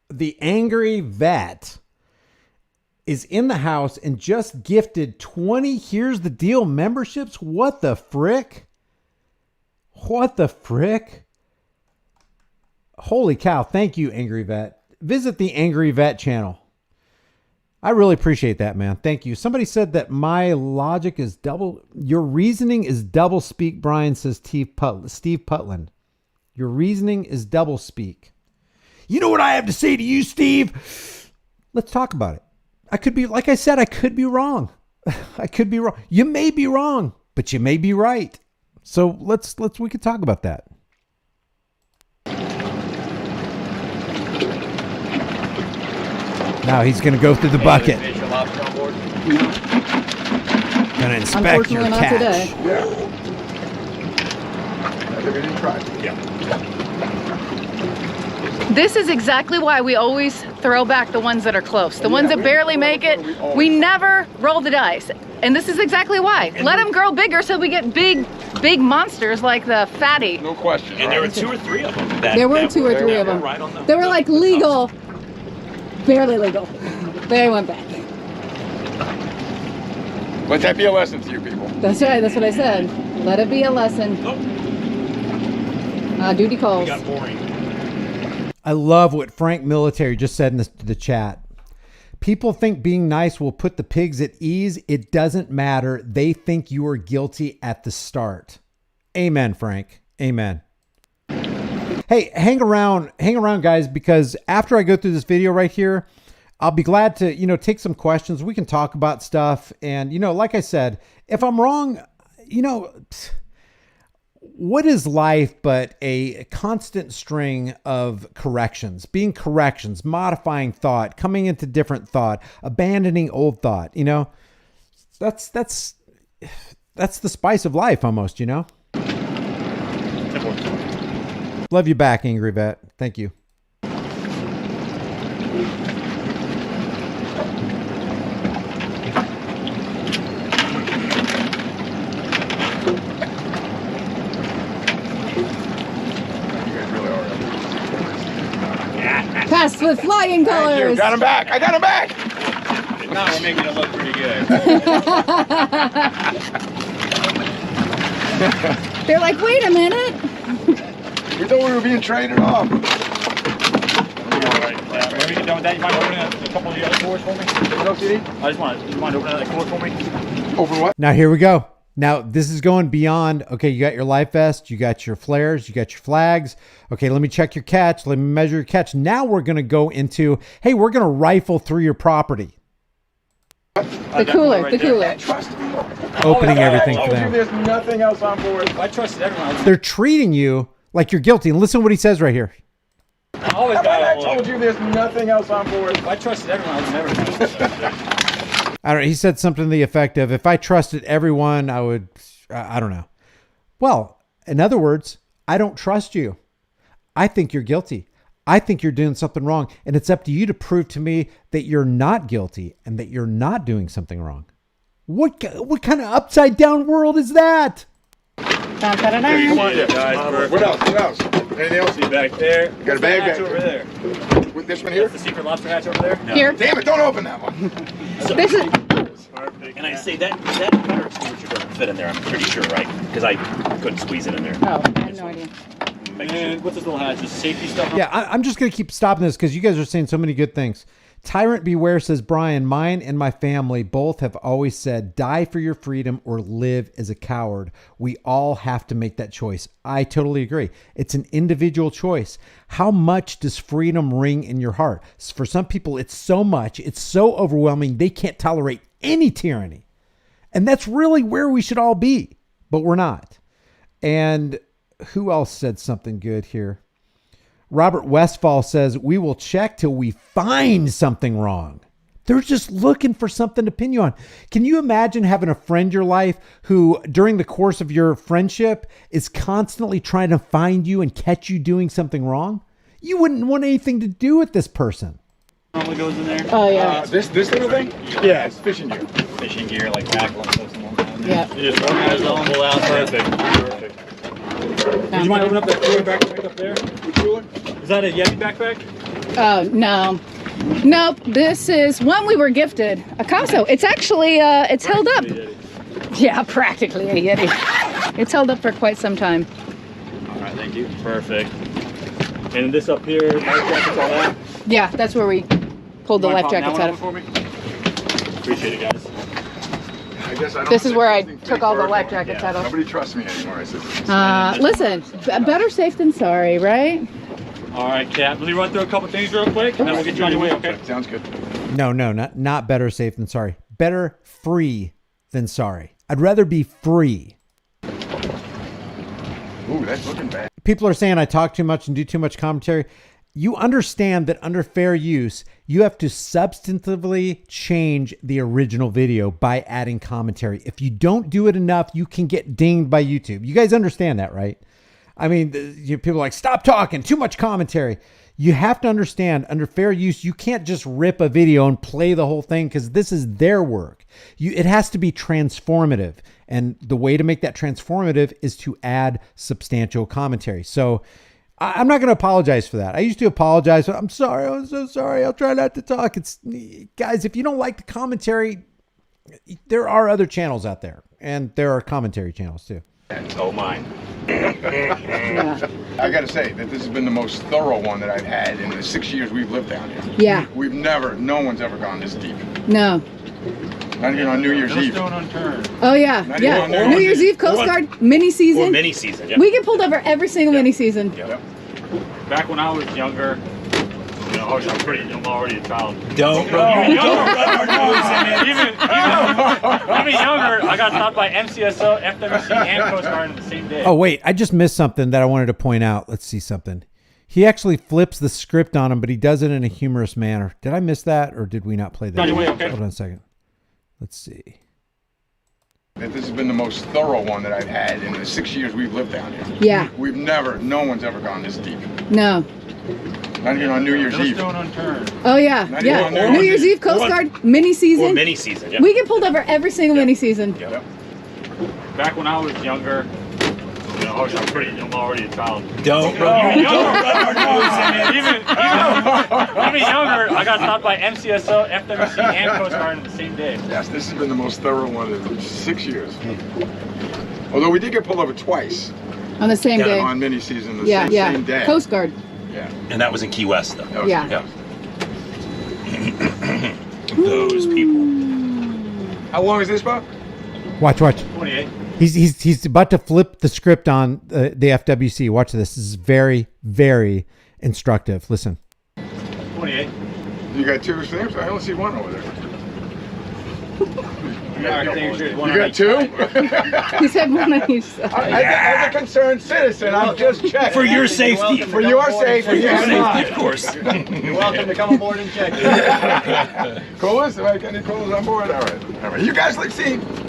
The angry vet is in the house and just gifted 20 Here's the Deal memberships. What the frick? Holy cow. Thank you, Angry Vet. Visit the Angry Vet channel. I really appreciate that, man. Thank you. Somebody said that my logic is your reasoning is double speak, Brian, says Steve Putland. Your reasoning is double speak. You know what I have to say to you, Steve? Let's talk about it. I could be, like I said, I could be wrong. I could be wrong. You may be wrong, but you may be right. So we could talk about that. Now he's going to go through the bucket. Going to inspect your Unfortunately, not catch. today. Everything tried. Yeah. This is exactly why we always throw back the ones that are close. The ones that barely make it, we never roll the dice. And this is exactly why. Let them grow bigger so we get big monsters like the fatty. No question. And there were 2 or 3 of them. There were 2 or 3 of them. Right on They were like legal, barely legal. They went back. Let that be a lesson to you people. That's right, that's what I said. Let it be a lesson. Duty calls. We got boring. I love what Frank Military just said in the chat. People think being nice will put the pigs at ease. It doesn't matter. They think you are guilty at the start. Amen, Frank. Amen. Hey, hang around, guys, because after I go through this video right here, I'll be glad to, you know, take some questions. We can talk about stuff. And, you know, like I said, if I'm wrong, you know, what is life but a constant string of corrections, being corrections, modifying thought, coming into different thought, abandoning old thought, you know, that's the spice of life almost, you know? Love you back, Angry Vet. Thank you. Passed with flying colors. Got him back. I got him back. Now we're making it look pretty good. They're like, wait a minute. We thought we were being traded off. All right. When we get done with that, you mind opening a couple of the other doors for me? What else do you need? I just want you mind opening that door for me? Open what? Now here we go. Now this is going beyond, okay, you got your life vest, you got your flares, you got your flags. Okay, let me check your catch. Let me measure your catch. Now we're going to go into, hey, we're going to rifle through your property. The cooler, the cooler. Trust me. Opening everything for them. There's nothing else on board. I trusted everyone. They're treating you like you're guilty. And listen to what he says right here. I always I got told you there's nothing else on board. I trusted everyone. I was never. I don't know. He said something to the effect of, if I trusted everyone, I would, I don't know. Well, in other words, I don't trust you. I think you're guilty. I think you're doing something wrong. And it's up to you to prove to me that you're not guilty and that you're not doing something wrong. What kind of upside down world is that? Come on, yeah. Guys, What else? What else? Anything else? See back there. You got a bag Hatch back over there. With this one here? That's the secret lobster hatch over there. Here. Damn it, don't open that one. This is, And I say that fire extinguisher doesn't fit in there, I'm pretty sure, right? Because I couldn't squeeze it in there. oh, I have no idea. Make sure. And what's this little hatch? Just safety stuff. Yeah, I'm just going to keep stopping this because you guys are saying so many good things. Tyrant Beware says, Brian, mine and my family both have always said, die for your freedom or live as a coward. We all have to make that choice. I totally agree. It's an individual choice. How much does freedom ring in your heart? For some people, it's so much. It's so overwhelming. They can't tolerate any tyranny. And that's really where we should all be, but we're not. And who else said something good here? Robert Westfall says, we will check till we find something wrong. They're just looking for something to pin you on. Can you imagine having a friend in your life who, during the course of your friendship, is constantly trying to find you and catch you doing something wrong? You wouldn't want anything to do with this person. Normally goes in there. Oh, yeah. This little thing? Yeah, it's fishing gear. Fishing gear, like tackle and stuff. Yeah. You just organize it all, pull out. Perfect. Perfect. Would you mind opening up that cooler backpack up there? Which cooler? Is that a Yeti backpack? No. Nope. This is one we were gifted. A Caso. It's actually, it's held up. Yeah, practically a Yeti. It's held up for quite some time. All right, thank you. Perfect. And this up here, life jackets, all that. Yeah, that's where we pulled the life jackets out of. For me? Appreciate it, guys. I guess I don't This is take where I these things took pretty all the far. life jackets out of. Nobody trusts me anymore. I said. Listen, better safe than sorry, right? All right, Cap. Let me run through a couple things real quick, and then we'll get you on your way, okay? Sounds good. No, not better safe than sorry. Better free than sorry. I'd rather be free. Ooh, that's looking bad. People are saying I talk too much and do too much commentary. You understand that under fair use, you have to substantively change the original video by adding commentary. If you don't do it enough, you can get dinged by YouTube. You guys understand that, right? I mean, people are like, stop talking, too much commentary. You have to understand, under fair use, you can't just rip a video and play the whole thing because this is their work. It has to be transformative. And the way to make that transformative is to add substantial commentary. So I'm not going to apologize for that. I used to apologize. I'm sorry. I'm so sorry. I'll try not to talk. Guys, if you don't like the commentary, there are other channels out there, and there are commentary channels too. Oh, mine. Yeah. I got to say that this has been the most thorough one that I've had in the 6 years we've lived down here. Yeah. No one's ever gone this deep. No. Not even on New Year's Eve. Stone unturned. Oh, yeah. Not Yeah. even on New Year's Eve, Coast Guard, mini Or season. mini season, yeah. We get pulled over every single mini season. Yep. Back when I was younger, you I'm already a child. Don't run our nose in it. Even younger, I got stopped by MCSO, FWC, and Coast Guard on the same day. Oh, wait, I just missed something that I wanted to point out. Let's see something. He actually flips the script on him, but he does it in a humorous manner. Did I miss that, or did we not play that? Okay. Hold on a second. Let's see. This has been the most thorough one that I've had in the 6 years we've lived down here. Yeah. No one's ever gone this deep. No. Not even on New Year's Eve. Stone unturned. Oh yeah. Not Yeah. even on New Year's Eve, Coast Guard, mini season. Or mini season, yeah. We get pulled over every single mini season. Yep. Back when I was younger, I'm already a child. Don't run our nose in it. Even younger, I got stopped by MCSO, FWC, and Coast Guard on the same day. Yes, this has been the most thorough one in 6 years. Although we did get pulled over twice On the same day. on mini season the Yeah, yeah. same day. Coast Guard. Yeah. And that was in Key West, though. That was- Yeah. Those people. How long is this, Bob? Watch. 28. He's about to flip the script on the FWC. Watch this. This is very, very instructive. Listen. 28. You got two stamps? I only see one over there. You You got two? He said one on each side. As a concerned citizen, I'm just checking. For your safety. For your safety, Of course. You're welcome to come aboard and check. Coolest? Any coolest on board? All right. You guys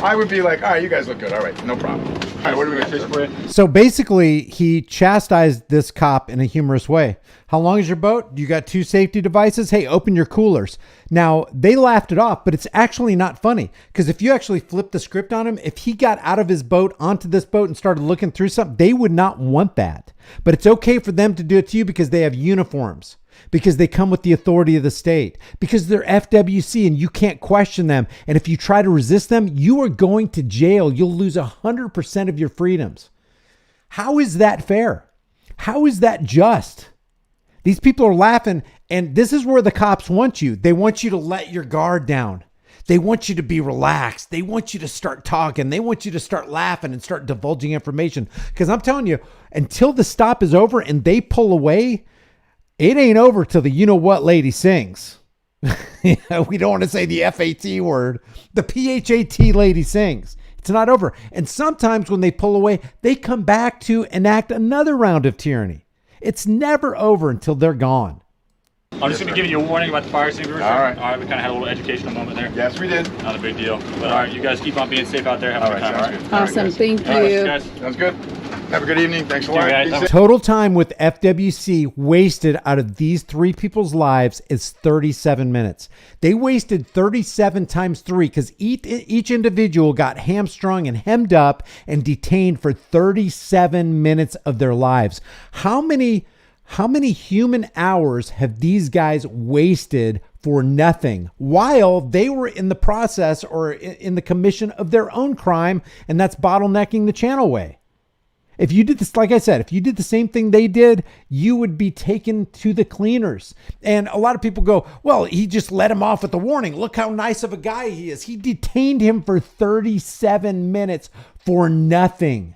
I would be like, all right, you guys look good. All right, no problem. All right, what are we going to fish for you? So basically, he chastised this cop in a humorous way. How long is your boat? You got two safety devices? Hey, open your coolers. Now, they laughed it off, but it's actually not funny. Because if you actually flip the script on him, if he got out of his boat onto this boat and started looking through something, they would not want that. But it's okay for them to do it to you because they have uniforms. Because they come with the authority of the state. Because they're FWC and you can't question them. And if you try to resist them, you are going to jail. You'll lose 100% of your freedoms. How is that fair? How is that just? These people are laughing, and this is where the cops want you. They want you to let your guard down. They want you to be relaxed. They want you to start talking. They want you to start laughing and start divulging information. Because I'm telling you, until the stop is over and they pull away, it ain't over till the you-know-what lady sings. We don't want to say the FAT word. The PHAT lady sings. It's not over. And sometimes when they pull away, they come back to enact another round of tyranny. It's never over until they're gone. I'm just going to give you a warning about the fire extinguisher. All right. All right, we kind of had a little educational moment there. Yes, we did. Not a big deal. But all right, you guys keep on being safe out there. Have a good time. sounds good. Awesome. Thank All right, you. guys. Sounds good. Have a good evening. Thanks a lot. Yeah, Be guys. safe. Total time with FWC wasted out of these three people's lives is 37 minutes. They wasted 37 times 3 because each individual got hamstrung and hemmed up and detained for 37 minutes of their lives. How many human hours have these guys wasted for nothing while they were in the process or in the commission of their own crime? And that's bottlenecking the channelway. If you did this, like I said, if you did the same thing they did, you would be taken to the cleaners. And a lot of people go, well, he just let him off with a warning. Look how nice of a guy he is. He detained him for 37 minutes for nothing.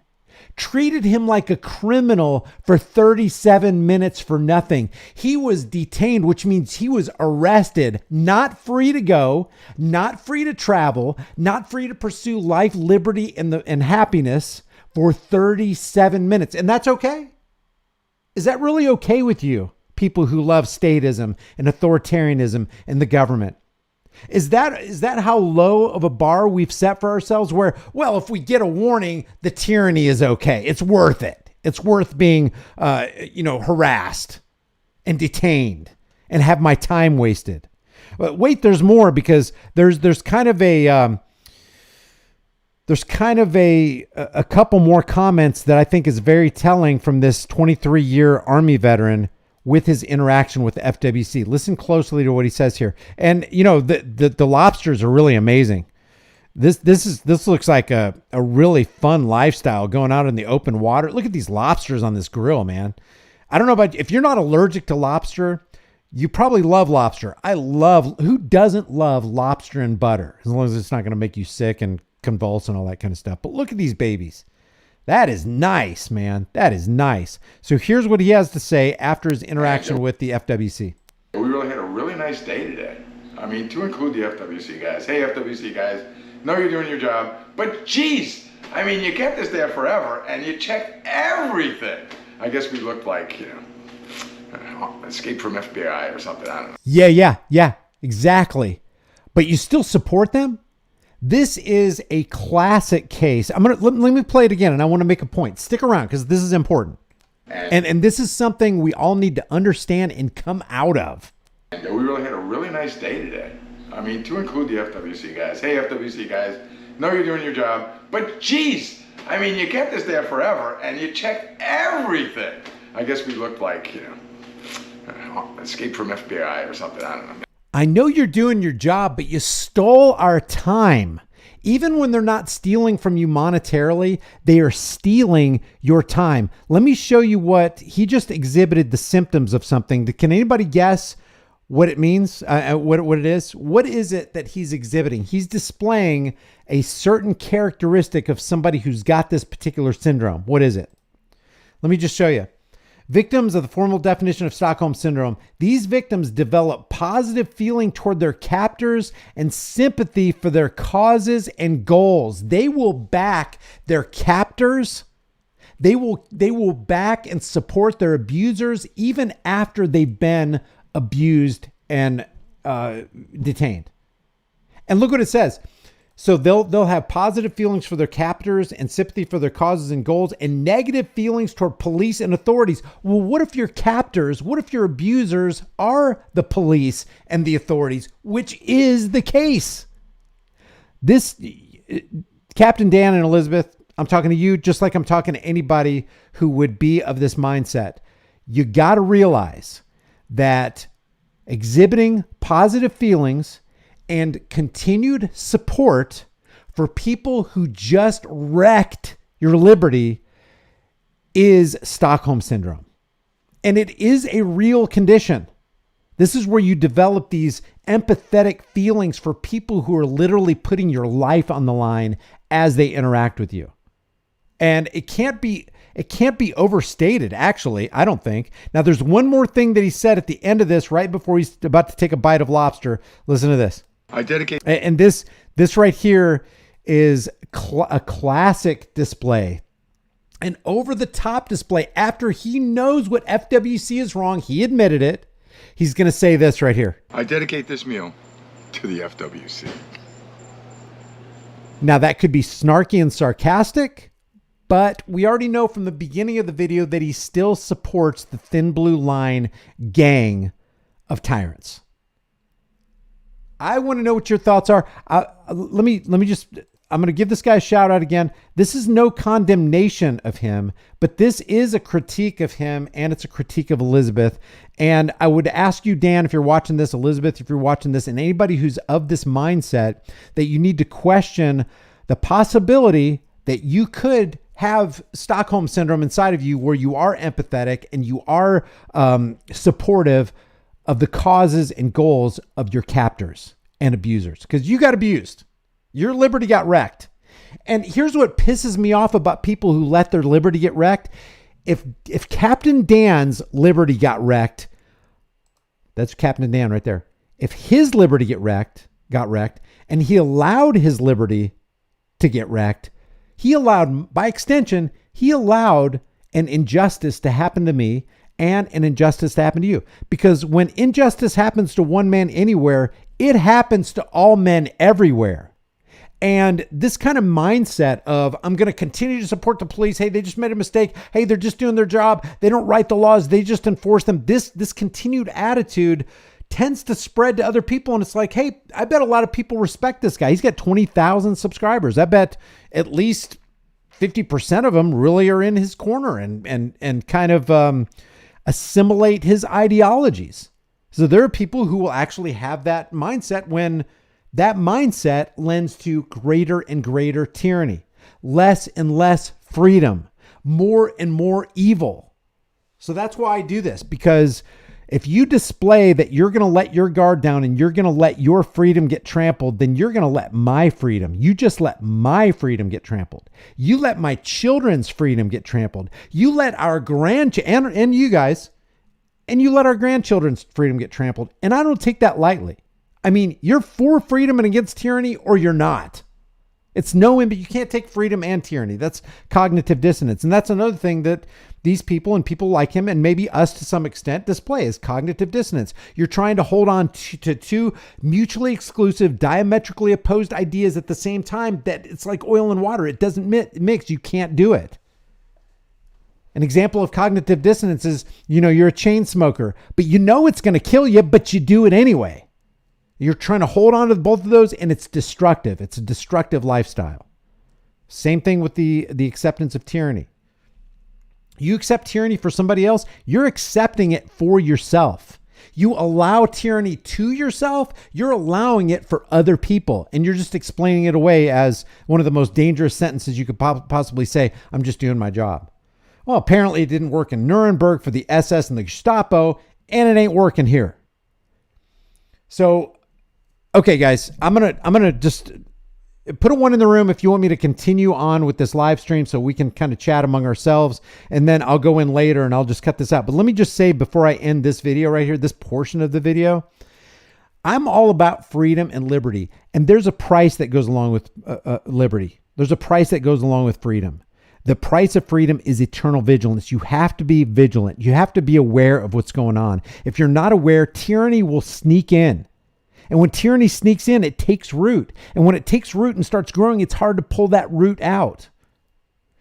Treated him like a criminal for 37 minutes for nothing. He was detained, which means he was arrested, not free to go, not free to travel, not free to pursue life, liberty, and happiness for 37 minutes. And that's okay. Is that really okay with you, people who love statism and authoritarianism and the government? Is that how low of a bar we've set for ourselves where, well, if we get a warning, the tyranny is okay. It's worth it. It's worth being, harassed and detained and have my time wasted. But wait, there's more, because there's kind of a couple more comments that I think is very telling from this 23-year Army veteran with his interaction with the FWC. Listen closely to what he says here. And the lobsters are really amazing. This looks like a really fun lifestyle, going out in the open water. Look at these lobsters on this grill, man. I don't know about, if you're not allergic to lobster, you probably love lobster. Who doesn't love lobster and butter, as long as it's not going to make you sick and convulse and all that kind of stuff. But look at these babies. That is nice, man. That is nice. So here's what he has to say after his interaction with the FWC. We nice day today. I mean, to include the FWC guys. Hey, FWC guys, know you're doing your job, but geez, I mean, you kept us there forever and you checked everything. I guess we looked like, escape from FBI or something. I don't know. Yeah, exactly. But you still support them? This is a classic case. Let me play it again, and I want to make a point. Stick around because this is important. And this is something we all need to understand and come out of. And we really had a really nice day today. I mean, to include the FWC guys. Hey, FWC guys, know you're doing your job, but geez, I mean, you kept us there forever and you checked everything. I guess we looked like, escape from FBI or something. I don't know. I know you're doing your job, but you stole our time. Even when they're not stealing from you monetarily, they are stealing your time. Let me show you what he just exhibited, the symptoms of something. Can anybody guess what it means? What it is? What is it that he's exhibiting? He's displaying a certain characteristic of somebody who's got this particular syndrome. What is it? Let me just show you. Victims of the formal definition of Stockholm Syndrome. These victims develop positive feeling toward their captors and sympathy for their causes and goals. They will back their captors. They will back and support their abusers even after they've been abused and detained. And look what it says. So they'll have positive feelings for their captors and sympathy for their causes and goals, and negative feelings toward police and authorities. Well, what if your captors, what if your abusers are the police and the authorities, which is the case? This, Captain Dan and Elizabeth, I'm talking to you just like I'm talking to anybody who would be of this mindset. You got to realize that exhibiting positive feelings and continued support for people who just wrecked your liberty is Stockholm Syndrome. And it is a real condition. This is where you develop these empathetic feelings for people who are literally putting your life on the line as they interact with you. And it can't be overstated, actually, I don't think. Now, there's one more thing that he said at the end of this, right before he's about to take a bite of lobster. Listen to this. I dedicate. And this right here is a classic display. An over-the-top display. After he knows what FWC is wrong, he admitted it. He's going to say this right here. I dedicate this meal to the FWC. Now, that could be snarky and sarcastic, but we already know from the beginning of the video that he still supports the Thin Blue Line gang of tyrants. I want to know what your thoughts are. I'm going to give this guy a shout out again. This is no condemnation of him, but this is a critique of him, and it's a critique of Elizabeth. And I would ask you, Dan, if you're watching this, Elizabeth, if you're watching this, and anybody who's of this mindset, that you need to question the possibility that you could have Stockholm Syndrome inside of you, where you are empathetic and you are supportive of the causes and goals of your captors and abusers, because you got abused. Your liberty got wrecked. And here's what pisses me off about people who let their liberty get wrecked. If Captain Dan's liberty got wrecked, that's Captain Dan right there. If his liberty got wrecked, and he allowed his liberty to get wrecked, by extension, he allowed an injustice to happen to me and an injustice to happen to you. Because when injustice happens to one man anywhere, it happens to all men everywhere. And this kind of mindset of, I'm going to continue to support the police. Hey, they just made a mistake. Hey, they're just doing their job. They don't write the laws. They just enforce them. This continued attitude tends to spread to other people. And it's like, hey, I bet a lot of people respect this guy. He's got 20,000 subscribers. I bet at least 50% of them really are in his corner and kind of assimilate his ideologies. So there are people who will actually have that mindset when that mindset lends to greater and greater tyranny, less and less freedom, more and more evil. So that's why I do this, because if you display that you're going to let your guard down and you're going to let your freedom get trampled, then you're going to let my freedom. You just let my freedom get trampled. You let my children's freedom get trampled. You let our grandchildren and you guys, and you let our grandchildren's freedom get trampled. And I don't take that lightly. I mean, you're for freedom and against tyranny, or you're not. It's no in, but you can't take freedom and tyranny. That's cognitive dissonance. And that's another thing that these people and people like him, and maybe us to some extent, display is cognitive dissonance. You're trying to hold on to two mutually exclusive, diametrically opposed ideas at the same time that it's like oil and water. It doesn't mix. You can't do it. An example of cognitive dissonance is, you're a chain smoker, but it's going to kill you, but you do it anyway. You're trying to hold on to both of those, and it's destructive. It's a destructive lifestyle. Same thing with the acceptance of tyranny. You accept tyranny for somebody else, you're accepting it for yourself. You allow tyranny to yourself, you're allowing it for other people, and you're just explaining it away as one of the most dangerous sentences you could possibly say. I'm just doing my job. Well, apparently it didn't work in Nuremberg for the SS and the Gestapo, and it ain't working here. So, okay, guys, I'm gonna just put a 1 in the room if you want me to continue on with this live stream so we can kind of chat among ourselves, and then I'll go in later and I'll just cut this out. But let me just say before I end this video right here, this portion of the video, I'm all about freedom and liberty, and there's a price that goes along with liberty. There's a price that goes along with freedom. The price of freedom is eternal vigilance. You have to be vigilant. You have to be aware of what's going on. If you're not aware, tyranny will sneak in. And when tyranny sneaks in, it takes root. And when it takes root and starts growing, it's hard to pull that root out.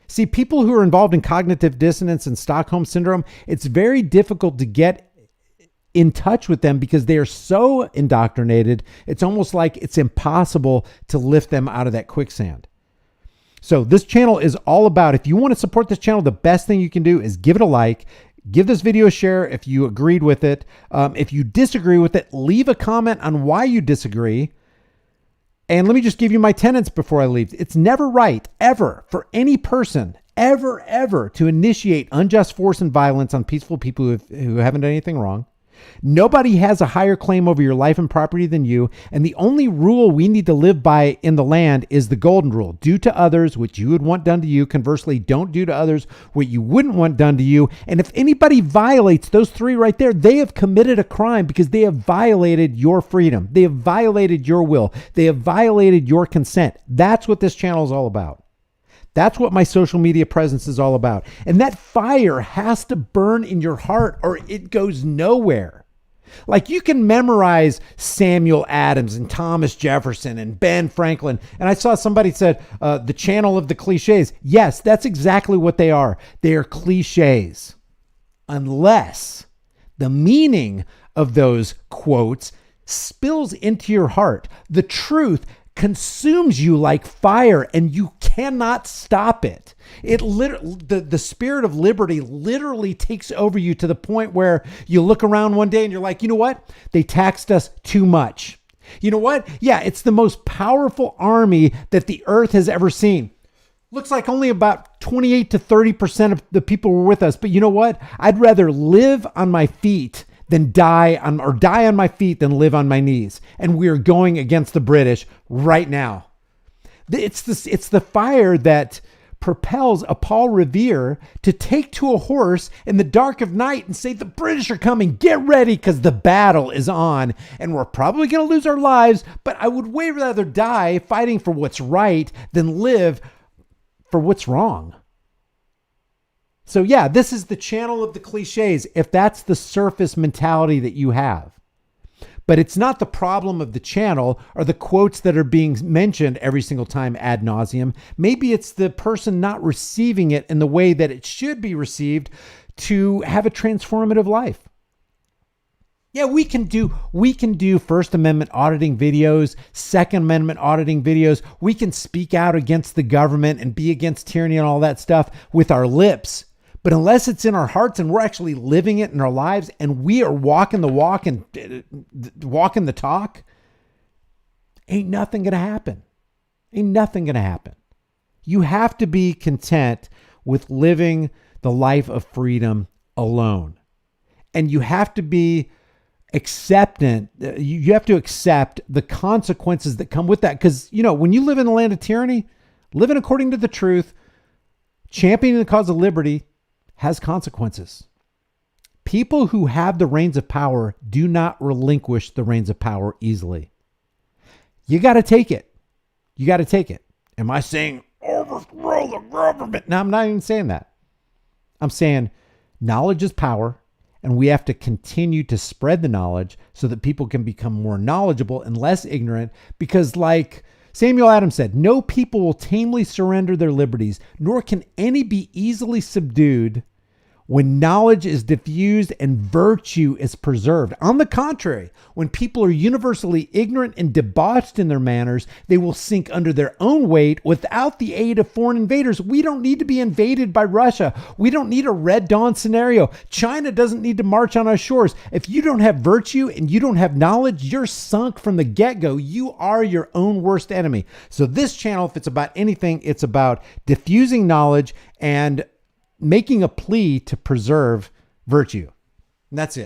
See, people who are involved in cognitive dissonance and Stockholm syndrome, it's very difficult to get in touch with them because they are so indoctrinated. It's almost like it's impossible to lift them out of that quicksand. So this channel is all about, if you want to support this channel, the best thing you can do is give it a like. Give this video a share if you agreed with it. If you disagree with it, leave a comment on why you disagree. And let me just give you my tenets before I leave. It's never right, ever, for any person, ever, to initiate unjust force and violence on peaceful people who haven't done anything wrong. Nobody has a higher claim over your life and property than you. And the only rule we need to live by in the land is the golden rule. Do to others what you would want done to you. Conversely, don't do to others what you wouldn't want done to you. And if anybody violates those three right there, they have committed a crime because they have violated your freedom. They have violated your will. They have violated your consent. That's what this channel is all about. That's what my social media presence is all about. And that fire has to burn in your heart or it goes nowhere. Like you can memorize Samuel Adams and Thomas Jefferson and Ben Franklin. And I saw somebody said the channel of the cliches. Yes, that's exactly what they are. They are cliches. Unless the meaning of those quotes spills into your heart. The truth consumes you like fire and you cannot stop it. It literally, the spirit of liberty literally takes over you to the point where you look around one day and you're like, you know what? They taxed us too much. You know what? Yeah, it's the most powerful army that the earth has ever seen. Looks like only about 28 to 30% of the people were with us. But you know what? I'd rather live on my feet than die on my feet than live on my knees. And we are going against the British right now. It's the fire that propels a Paul Revere to take to a horse in the dark of night and say, the British are coming, get ready, because the battle is on and we're probably going to lose our lives, but I would way rather die fighting for what's right than live for what's wrong. So yeah, this is the channel of the cliches if that's the surface mentality that you have. But it's not the problem of the channel or the quotes that are being mentioned every single time ad nauseum. Maybe it's the person not receiving it in the way that it should be received to have a transformative life. Yeah, we can do First Amendment auditing videos, Second Amendment auditing videos. We can speak out against the government and be against tyranny and all that stuff with our lips. But unless it's in our hearts and we're actually living it in our lives and we are walking the walk and walking the talk, ain't nothing going to happen. Ain't nothing going to happen. You have to be content with living the life of freedom alone. And you have to be acceptant. You have to accept the consequences that come with that. Because, you know, when you live in the land of tyranny, living according to the truth, championing the cause of liberty, has consequences. People who have the reins of power do not relinquish the reins of power easily. You got to take it. You got to take it. Am I saying overthrow the government? No, I'm not even saying that. I'm saying knowledge is power, and we have to continue to spread the knowledge so that people can become more knowledgeable and less ignorant, because like Samuel Adams said, no people will tamely surrender their liberties, nor can any be easily subdued when knowledge is diffused and virtue is preserved. On the contrary, when people are universally ignorant and debauched in their manners, they will sink under their own weight without the aid of foreign invaders. We don't need to be invaded by Russia. We don't need a Red Dawn scenario. China doesn't need to march on our shores. If you don't have virtue and you don't have knowledge, you're sunk from the get-go. You are your own worst enemy. So this channel, if it's about anything, it's about diffusing knowledge and making a plea to preserve virtue. And that's it.